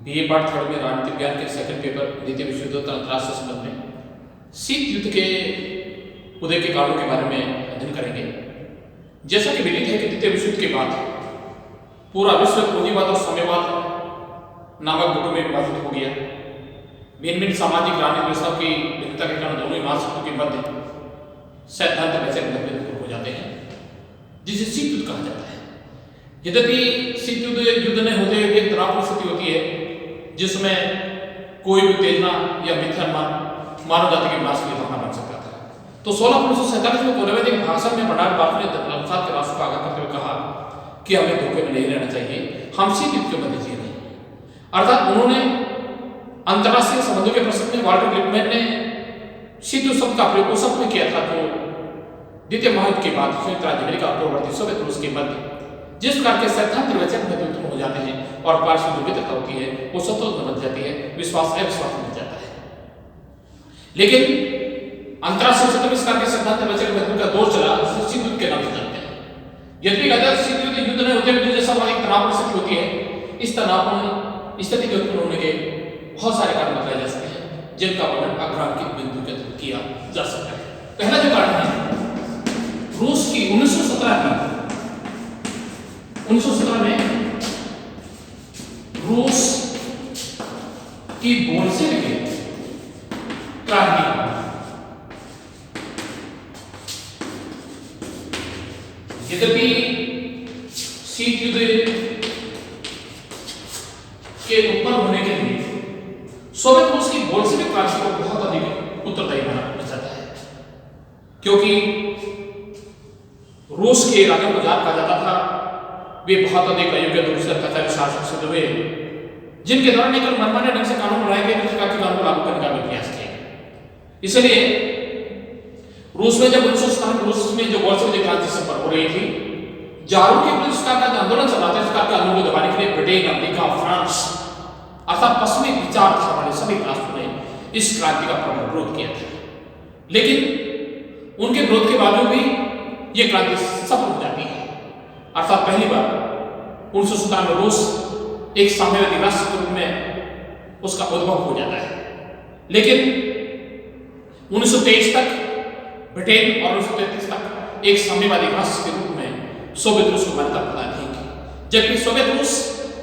BA part third में राजनीतिक विज्ञान के सेकंड पेपर द्वितीय विश्व युद्ध और अंतर्राष्ट्रीय संबंध में शीत युद्ध के उदय के कारणों के बारे में अध्ययन करेंगे। जैसा कि विदित है कि द्वितीय विश्व युद्ध के बाद पूरा विश्व पूंजीवाद और साम्यवाद नामक गुटों में विभाजित हो गया। भिन्न भिन्न सामाजिक राजनीतिक व्यवस्था की भिन्नता के कारण दोनों महाशक्तियों के मध्य सैद्धांतिक वैचारिक मतभेद हो जाते हैं, जिसे शीत युद्ध कहा जाता है। यद्यपि शीत युद्ध नहीं होते हुए एक तनावपूर्ण स्थिति होती है जिसमें कोई भी उत्तेजना या मिथ्या अनुमान मानव जाति के विनाश के लिए भावना बन सकता था। तो 16 अप्रैल 1947 में कोलंबिया के भाषण में बर्नार्ड बार्थ ने अवसाद के राष्ट्र को आगाह करते हुए कहा कि हमें धोखे में नहीं रहना चाहिए, हम शीत युद्ध के मध्य जी रहे हैं। अर्थात उन्होंने अंतर्राष्ट्रीय संबंधों के प्रसंग में वाल्टर लिपमैन ने शीत युद्ध शब्द का प्रयोग उस समय किया था जो द्वितीय महायुद्ध के बाद संयुक्त राज्य अमेरिका और पूर्ववर्ती सोवियत रूस के मध्य जिस प्रकार के सैद्धांतिक वैचारिक मतभेद उत्पन्न हो जाते हैं और पारस्परिक दुर्भिन्नता होती है, वो सतत बन जाती है, विश्वास अविश्वास बन जाता है। लेकिन अंतर्राष्ट्रीय स्तर में इस प्रकार के सैद्धांतिक वैचारिक मतभेद का दौर चला, जिसे शीत युद्ध के नाम से जानते हैं। यद्यपि अगर शीत युद्ध नहीं होते हुए जैसा एक तनावपूर्ण स्थिति होती है, इस तनावपूर्ण स्थिति के उत्पन्न होने के बहुत सारे कारण बताए जा सकते हैं, जिनका वर्णन अग्रांकित बिंदु के थ्रू किया जा सकता है। पहला जो कारण है रूस की 1917 में रूस की बोल्शेविक क्रांति। यद्यपि शीत युद्ध के उत्पन्न होने के लिए सोवियत रूस की बोल्शेविक क्रांति को बहुत अधिक उत्तरदायी माना जाता है, क्योंकि रूस के राजा को जाट कहा जाता था। वे बहुत अधिक अयोग्य दूसरे अत्याचारी शासक सिद्ध हुए, जिनके द्वारा न केवल मनमाने ढंग से कानून बनाए गए, दूसरे प्रकार के कानून लागू करने का भी प्रयास किया गया। इसलिए रूस में जब 1917 रूस में जो बोल्शेविक क्रांति संपन्न हो रही थी, जारों के विरुद्ध का आंदोलन चल रहा था, इसका आंदोलन को दबाने के लिए ब्रिटेन, अमेरिका, फ्रांस अर्थात पश्चिमी विचारधारा वाले सभी राष्ट्रों ने इस क्रांति का प्रबल विरोध किया था। लेकिन उनके विरोध के बावजूद भी ये क्रांति सफल हो जाती है। अर्थात पहली बार 1917 में रूस एक साम्यवादी राष्ट्र के रूप में उसका उद्भव हो जाता है। लेकिन 1923 तक ब्रिटेन और 1933 तक एक साम्यवादी राष्ट्र के रूप में सोवियत रूस को मान्यता प्रदान नहीं की, जबकि सोवियत रूस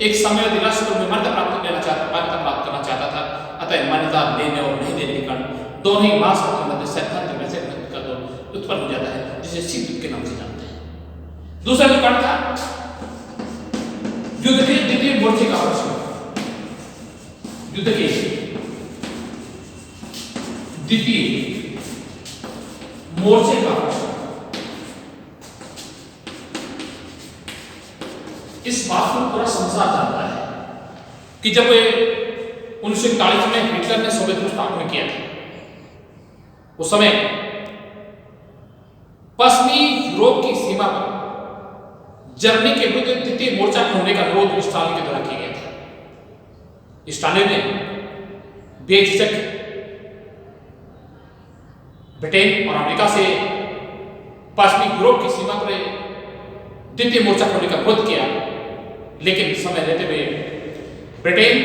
एक साम्यवादी राष्ट्र के रूप में मान्यता प्राप्त करना चाहता था। अतः मान्यता देने और नहीं देने के कारण दोनों ही महाशक्तियों के मध्य सैद्धांतिक वैचारिक का दौर उत्पन्न हो जाता है, जिसे शीत युद्ध के नाम से जानते हैं। दूसरा जो कारण था युद्ध के द्वितीय मोर्चे का आवश्यक, युद्ध के द्वितीय मोर्चे का आवश्यक। इस बात को पूरा संसार जानता है कि जब 1941 में हिटलर ने सोवियत रूस पर आक्रमण किया था, उस समय पश्चिमी यूरोप की सीमा पर जर्मनी के विरुद्ध द्वितीय मोर्चा खोलने का अनुरोध स्टालिन के द्वारा किया गया था। स्टालिन ने बेझिझक ब्रिटेन और अमेरिका से पश्चिमी यूरोप की सीमा पर द्वितीय मोर्चा खोलने का विरोध किया, लेकिन समय रहते हुए ब्रिटेन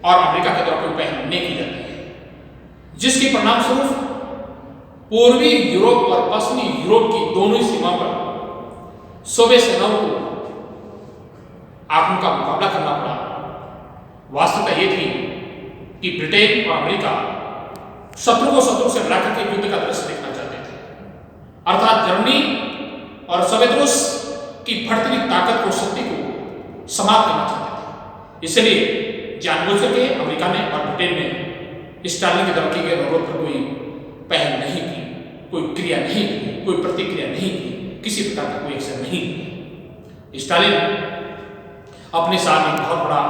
और अमेरिका के द्वारा कोई पहल नहीं की जाती है, जिसके परिणाम स्वरूप पूर्वी यूरोप और पश्चिमी यूरोप की दोनों ही सीमा पर सोवियत सेनाओं को आक्रमण का मुकाबला करना पड़ा। वास्तविकता यह थी कि ब्रिटेन और अमेरिका शत्रु को शत्रु से लड़ाकर के युद्ध का दृश्य देखना चाहते थे। अर्थात जर्मनी और सोवियत रूस की बढ़ती हुई ताकत को, शक्ति को समाप्त करना चाहते थे। इसलिए जानबूझकर के अमेरिका ने और ब्रिटेन ने स्टालिन के द्वारा किए गए अनुरोध पर कोई पहल नहीं की, कोई क्रिया नहीं की, कोई प्रतिक्रिया नहीं की, किसी प्रकार का कोई एक्शन नहीं। स्टालिन अपने साथ में बहुत बड़ा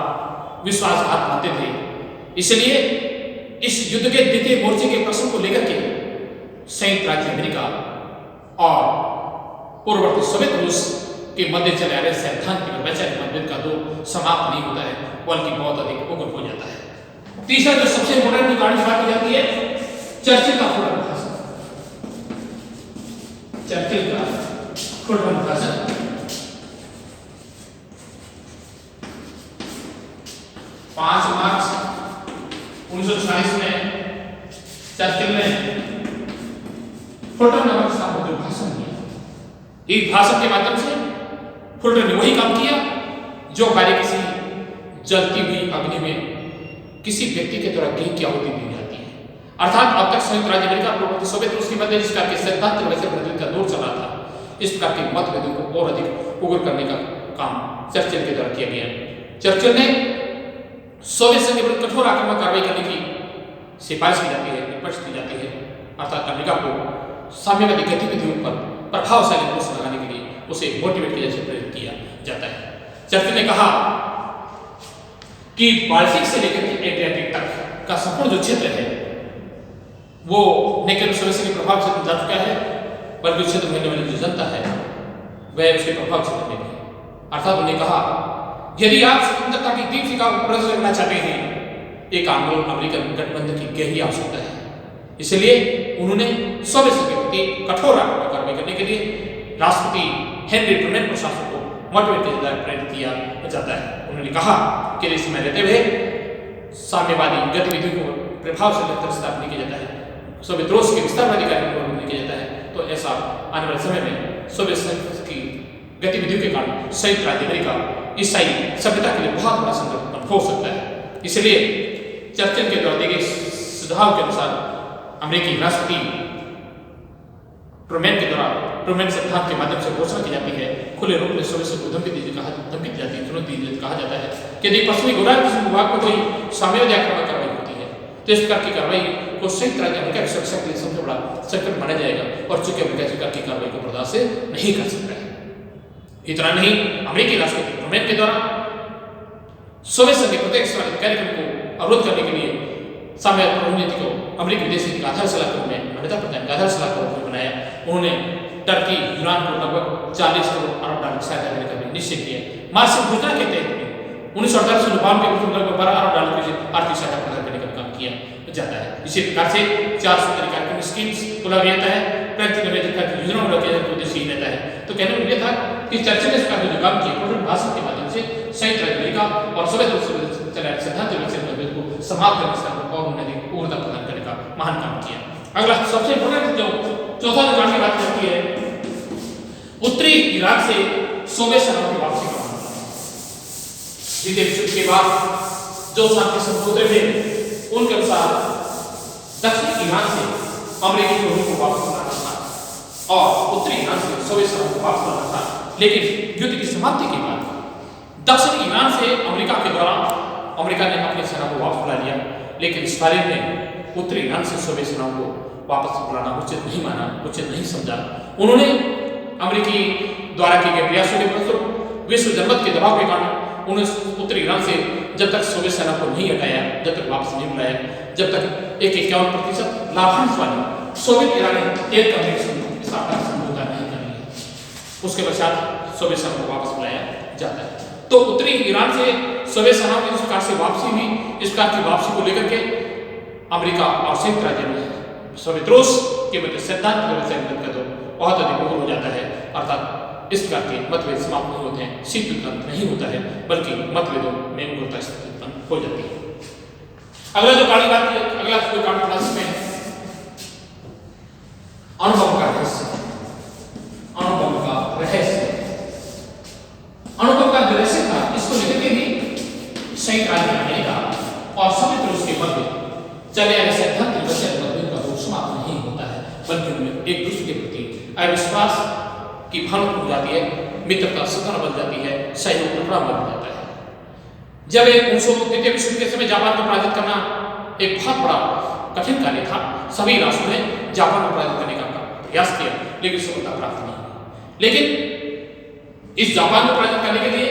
विश्वासघात मानते थे। इसलिए इस युद्ध के द्वितीय मोर्चे के प्रश्न को लेकर के संयुक्त राज्य अमेरिका और पूर्ववर्ती सोवियत रूस के मध्य चले आ रहे सैद्धांतिक और वैचारिक मतभेद का दौर समाप्त नहीं होता है, बल्कि बहुत अधिक उग्र हो जाता है। तीसरा जो सबसे इंपोर्टेंट कारण की जाती है चर्चिल का फुटबॉल भाषण। चर्चिल का फुटबॉल भाषण 5 मार्च 1940 में चर्चिल ने फुलटन नामक स्थान पर जो भाषण दिया, इस भाषण के माध्यम से फुलटन ने वही काम किया जो कार्य किसी जलती हुई अग्नि में किसी व्यक्ति के द्वारा गेह की आहुति दी जाती है। अर्थात अब तक संयुक्त राज्य अमेरिका पूर्ववर्ती सोवियत रूस के मध्य जिस प्रकार के सिद्धांत वैसे प्रचलित का दौर चला था, इस प्रकार के मतभेदों को और अधिक उग्र करने का काम चर्चिल के द्वारा किया गया। चर्चिल ने सोवियत संघ के विरुद्ध कठोर आक्रामक कार्रवाई करने की सिफारिश की जाती है, विपक्ष की जाती है, अर्थात अमेरिका को साम्यवादी गतिविधियों पर प्रभावशाली अंकुश लगाने के लिए उसे मोटिवेट किया जाए, प्रेरित किया जाता है। चर्चिल ने कहा कि बाल्टिक से लेकर के एड्रियाटिक तक का संपूर्ण जो क्षेत्र है वो न केवल सोवियत संघ के प्रभाव से जा चुका है, बल्कि उस क्षेत्र में रहने वाली जो जनता है वह उसके प्रभाव क्षेत्र में भी। अर्थात उन्होंने कहा यदि आप स्वतंत्रता की दीपिका को प्रदर्शित करना चाहते हैं, एक आंदोलन अमेरिकन गठबंधन की गहरी आवश्यकता है। इसलिए उन्होंने सोवियत संघ के प्रति कठोर आक्रामक कार्रवाई करने के लिए राष्ट्रपति हेनरी ट्रूमैन प्रशासन को मोटिवेट किया जाता है, प्रेरित किया जाता है। उन्होंने कहा कि देश में रहते हुए साम्यवादी गतिविधियों को प्रभावशाली अंतर स्थापित किया जाता है, सोवियत रूस के विस्तारवादी कार्यक्रम को किया जाता है, तो ऐसा आने वाले समय में सोवियत संघ की गतिविधियों के कारण संयुक्त राज्य अमेरिका ईसाई सभ्यता के लिए बहुत बड़ा संकट हो सकता है। इसलिए चर्चिल के द्वारा दिए गए सुझाव के अनुसार अमेरिकी राष्ट्रपति ट्रूमैन के द्वारा ट्रूमैन सिद्धांत के माध्यम से घोषणा की जाती है, खुले रूप में सोवियत संघ को धमकी दी जाती है, चुनौती दी कहा जाता है कि यदि पश्चिमी गोलार्ध के भूभाग में कोई साम्यवादी आक्रामक कार्रवाई होती है तो इस प्रकार की कार्रवाई को संयुक्त राज्य अमेरिका की सुरक्षा के लिए सबसे बड़ा संकट माना जाएगा और चूंकि अमेरिका इस प्रकार की कार्रवाई को बर्दाश्त नहीं कर सकता है। इतना नहीं, अमेरिकी राष्ट्रपति ट्रूमैन के द्वारा सोवियत संघ के प्रत्येक कार्यक्रम को अवरोध करने के लिए साम्यवादी रणनीति को अमेरिकी विदेश नीति का आधारशिला के रूप में मान्यता प्रदान का आधारशिला के रूप में बनाया। उन्होंने टर्की यूनान को लगभग 40 करोड़ अरब डॉलर की सहायता देने का भी निश्चय किया। मार्शल योजना के तहत 1948 से 1992 के बीच लगभग 12 अरब डॉलर की आर्थिक सहायता प्रदान करने का काम किया जाता है। इसी प्रकार से 400 कार्यक्रम स्कीम्स को लागू जाता है, प्रत्येक अमेरिका की योजना को किया जाता है, उद्देश्य ही रहता है। तो कहने में यह था कि चर्चिल ने इसका जो काम किया फुलटन भाषण के माध्यम से संयुक्त राज्य अमेरिका और सोवियत रूस से चलाए सिद्धांत को समाप्त करने और उन्हें ऊर्जा प्रदान करने का महान काम किया। अगला सबसे इंपोर्टेंट जो चौथा जो काम की बात करती है, उत्तरी इराक से सोवियत सेनाओं की वापसी का मामला। द्वितीय विश्व युद्ध के बाद जो शांति समझौते थे उनके अनुसार दक्षिणी ईरान से अमेरिकी फौजों को वापस लाना था और उत्तरी ईरान से सोवियत सेनाओं को वापस लाना था। लेकिन युद्ध की समाप्ति के बाद दक्षिणी ईरान से अमेरिका के द्वारा अमेरिका ने अपनी सेना को वापस बुला लिया, लेकिन स्टालिन ने उत्तरी ईरान से सोवियत सेनाओं को वापस बुलाना उचित नहीं माना, उचित नहीं समझा। उन्होंने अमेरिकी द्वारा किए गए प्रयासों के फलस्वरूप विश्व जनमत के दबाव के कारण उन्हें उत्तरी ईरान से जब तक सोवियत सेना को नहीं हटाया, जब तक वापस नहीं बुलाया, जब तक 51% लाभांश वाली सोवियत ईरानी तेल कंपनी स्थापना समझौता नहीं कर लिया, उसके पश्चात सोवियत सेना को वापस बुलाया जाता है। तो उत्तरी ईरान से सोवियत सेनाओं की इस प्रकार से वापसी हुई, इस प्रकार की वापसी को लेकर के अमेरिका और संयुक्त राज्य में सोवियत रूस के मध्य सिद्धांत का तो बहुत अधिक उग्र हो जाता है। अर्थात इस प्रकार के मतभेद समाप्त नहीं होते हैं, शीत युद्ध नहीं होता है, बल्कि मतभेदों में उग्रता स्थिति उत्पन्न हो जाती है। अगला जो कारण बात है, अगला जो कारण क्लास में अनुभव का रहस्य, अनुभव का रहस्य, अनुभव का जो रहस्य था इसको लेकर के भी संयुक्त राज्य अमेरिका और सोवियत रूस के मध्य चले आए सैद्धांतिक मतभेद का दौर समाप्त नहीं होता है, बल्कि उनमें एक दूसरे के प्रति अविश्वास की भावना हो जाती है, मित्रता सघन बन जाती है, सहयोग टकराव बन जाता है। जब द्वितीय विश्व युद्ध के समय जापान को पराजित करना एक बहुत बड़ा कठिन कार्य था, सभी राष्ट्रों ने जापान को पराजित करने का प्रयास किया, लेकिन सफलता प्राप्त नहीं हुई। लेकिन इस जापान को पराजित करने के लिए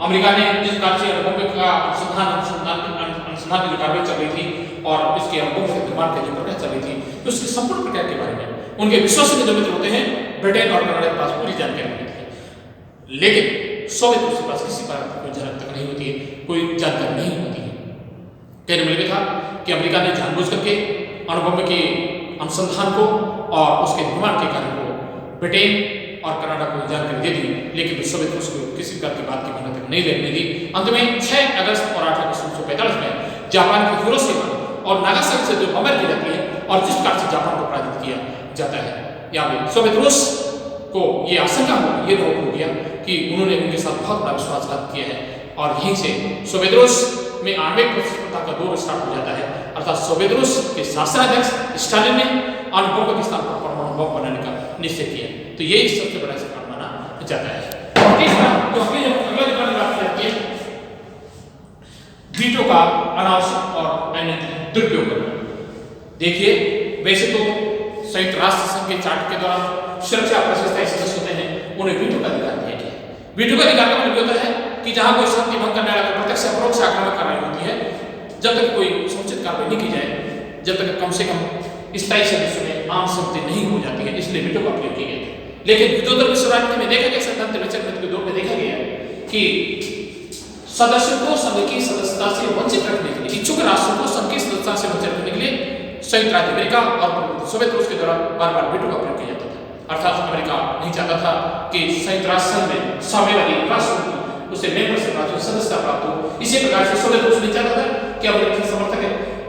अमेरिका ने जिस प्रकार से अणुबम का अनुसंधान की कार्रवाई चल रही थी और इसके अणुबम के निर्माण की जो प्रक्रिया चल रही थी, तो उसकी संपूर्ण प्रक्रिया के बारे में उनके विश्वसनीय जो मित्र होते हैं ब्रिटेन और कनाडा के पास पूरी जानकारी होती है, लेकिन सोवियत रूस के पास किसी प्रकार की कोई जानकारी तक नहीं होती है, कोई जानकारी नहीं होती है। कहने में लगे था कि अमेरिका ने जानबूझ करके अणुबम के अनुसंधान को और उसके निर्माण के कार्य को ब्रिटेन और कनाडा को जानकारी दे दी, लेकिन सोवियत रूस को किसी प्रकार की बात की मान्यता नहीं लेने दी। अंत में 6 अगस्त और 8 अगस्त 1945 में जापान की हिरोशिमा और नागासाकी से जो बमबारी की जाती है और जिस प्रकार से जापान को पराजित किया जाता है, यहाँ पे सोवियत रूस को ये आशंका हो, ये रोक हो गया कि उन्होंने उनके साथ बहुत बड़ा विश्वासघात किया है और यहीं से सोवियत रूस में आणविक प्रतिस्पर्धा का दौर स्टार्ट हो जाता है। अर्थात सोवियत रूस के शासनाध्यक्ष स्टालिन ने अणुबम के स्थान पर परमाणु बम बनाने का निश्चय किया। तो यही सबसे बड़ा कारण माना जाता है। और तीसरा जो हमें अगला दिखाने की बात करती है, वीटो का अनावश्यक और अनैतिक दुरुपयोग करना। देखिए, वैसे तो संयुक्त राष्ट्र संघ के चार्टर के दौरान सुरक्षा परिषद के सदस्य होते हैं, उन्हें वीटो का अधिकार दिया गया है। वीटो का अधिकार का मतलब होता है कि जहां कोई शांति भंग करने वाला प्रत्यक्ष या परोक्ष आक्रमण कार्रवाई होती है, जब तक कोई समुचित कार्रवाई नहीं की जाए, जब तक कम से कम स्थायी सदस्यों में आम सहमति नहीं हो जाती है, इसलिए वीटो का प्रयोग किया गया था। लेकिन युद्धोत्तर विश्व राजनीति में देखा गया, सैद्धांतिक विचार के दौर में देखा गया कि सदस्यों को संघ की सदस्यता से वंचित रखने के लिए, इच्छुक राष्ट्रों को संघ की सदस्यता से वंचित रखने के लिए संयुक्त राज्य अमेरिका और सोवियत रूस के द्वारा बार-बार वीटो का प्रयोग किया जाता था। अर्थात अमेरिका नहीं चाहता था कि संयुक्त राष्ट्र संघ में साम्यवादी राष्ट्र उसे मेंबरशिप प्राप्त हो, सदस्यता प्राप्त हो। इसी प्रकार से सोवियत रूस नहीं चाहता था कि अमेरिकी समर्थक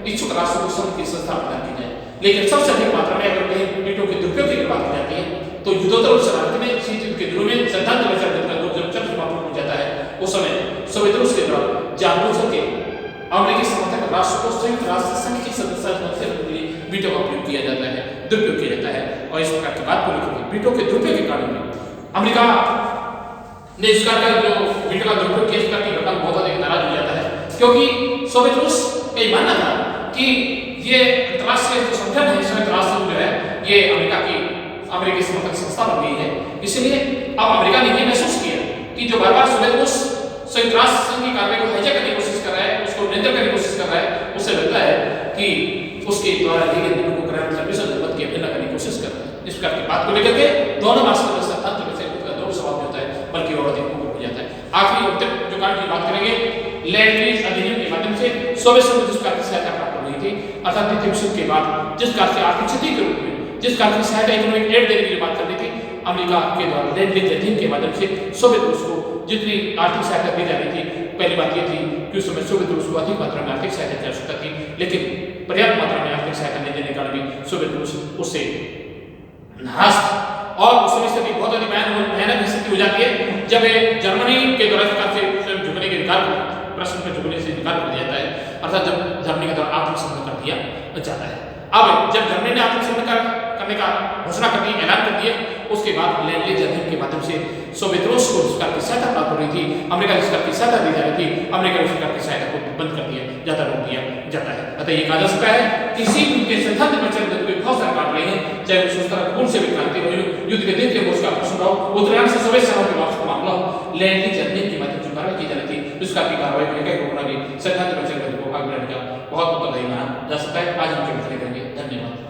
इच्छुक राष्ट्रों को संघ की सदस्यता प्रदान की जाए। लेकिन सबसे अधिक मात्रा में अगर कहीं वीटो के दुरुपयोग की बात की जाती है, तो युद्धोत्तर विश्व राजनीति में शीत युद्ध के दिनों में सैद्धांतिक विचार का दौर जब चरम सीमा पर पहुंच जाता है, उस समय सोवियत रूस के द्वारा जानबूझकर के अमेरिकी समर्थक राष्ट्र को संयुक्त राष्ट्र संघ की सदस्यता के लिए वीटो का प्रयोग किया जाता है, दुरुपयोग किया जाता है। और इस प्रकार की बात को लेकर वीटो के दुरुपयोग के कारण अमेरिका ने इसका जो वीटो का दुरुपयोग किया, इसका की घटना बहुत अधिक नाराज हो जाता है, क्योंकि सोवियत रूस का ये मानना था कि ये अंतर्राष्ट्रीय जो संगठन है, संयुक्त राष्ट्र संघ जो है, ये अमेरिकी समर्थक संस्था बन गई है। इसलिए अब अमेरिका ने ये महसूस किया कि जो बार-बार सोवियत रूस संयुक्त राष्ट्र संघ की कार्रवाई को हाईजैक करने की कोशिश कर रहा है, उसको नियंत्रण करने की कोशिश कर रहा है, उसे लगता है कि उसके द्वारा लिए गए निर्णयों को ग्रहण करने से मत की अवहेलना करने की कोशिश कर रहा है। इस प्रकार की बात को लेकर के दोनों राष्ट्रों में सैद्धांतिक विचार का दौर समाप्त होता है, बल्कि और अधिक उग्र हो जाता है। आखिरी जो कारण की बात करेंगे, लैंड लीज अधिनियम के माध्यम से सोवियत संघ जिस प्रकार की सहायता प्राप्त हो रही थी, अर्थात द्वितीय विश्व युद्ध के बाद जिस प्रकार से आर्थिक क्षति के रूप में जिस प्रकार की सहायता इकोनॉमिक एड देने की बात कर रही थी, अमेरिका के द्वारा लैंड लीज अधिनियम के माध्यम से सोवियत रूस को जितनी आर्थिक सहायता दी जा रही थी, पहली बात यह थी कि उस समय सोवियत रूस को अधिक मात्रा में आर्थिक सहायता की आवश्यकता थी, लेकिन पर्याप्त मात्रा में आर्थिक सहायता नहीं देने के कारण भी सोवियत रूस उससे नाराज था। और उस समय स्थिति बहुत अधिक भयानक स्थिति हो जाती है जब जर्मनी के द्वारा इस प्रकार से स्वयं झुकने के अधिकार को, प्रश्न पर झुकने से अधिकार कर दिया जाता है, अर्थात जब जर्मनी के द्वारा आत्मसमर्पण कर दिया जाता है। अब जब जर्मनी ने आत्मसमर्पण करने का घोषणा कर दी, ऐलान कर दिया, उसके बाद लैंड लीज अधिनियम के माध्यम से सोवियत रूस को जिस प्रकार की सहायता प्राप्त हो रही थी, अमेरिका जिस प्रकार की सहायता दी जा रही थी, अमेरिका उस प्रकार की सहायता को बंद कर दिया जाता, रोक दिया जाता है। अतः ये कहा जा सकता है कि इसी उनके सैद्धांतिक विचार के बहुत सारे कारण रहे हैं, चाहे वो स्वतंत्रता पूर्व से भी क्रांति हो, युद्ध के दिन के वो उसका प्रश्न रहो, उत्तरायण से सोवियत सेनाओं के वापस का मामला हो, लैंड लीज अधिनियम के माध्यम से कार्रवाई की जा रही थी, उसका की कार्रवाई को लेकर रोकना भी सैद्धांतिक विचार को आगे बढ़ाने का बहुत उत्तरदायी माना जा सकता है। आज हम करेंगे। धन्यवाद।